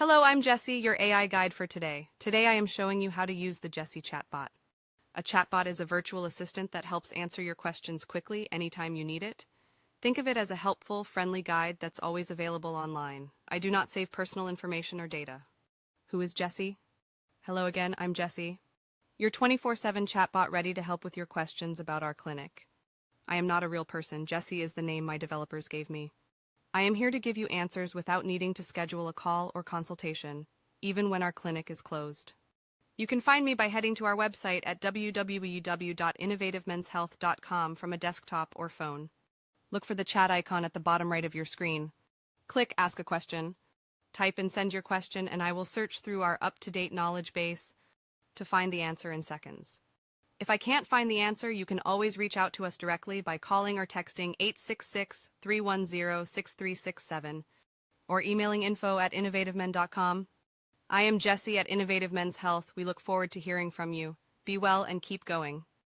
Hello, I'm Jessie, your AI guide for today. Today I am showing you how to use the Jessie Chatbot. A chatbot is a virtual assistant that helps answer your questions quickly anytime you need it. Think of it as a helpful, friendly guide that's always available online. I do not save personal information or data. Who is Jessie? Hello again, I'm Jessie. Your 24/7 chatbot ready to help with your questions about our clinic. I am not a real person. Jessie is the name my developers gave me. I am here to give you answers without needing to schedule a call or consultation, even when our clinic is closed. You can find me by heading to our website at www.innovativemenshealth.com from a desktop or phone. Look for the chat icon at the bottom right of your screen. Click Ask a Question. Type and send your question, and I will search through our up-to-date knowledge base to find the answer in seconds. If I can't find the answer, you can always reach out to us directly by calling or texting 866-310-6367 or emailing info@innovativemen.com. I am Jessie at Innovative Men's Health. We look forward to hearing from you. Be well and keep going.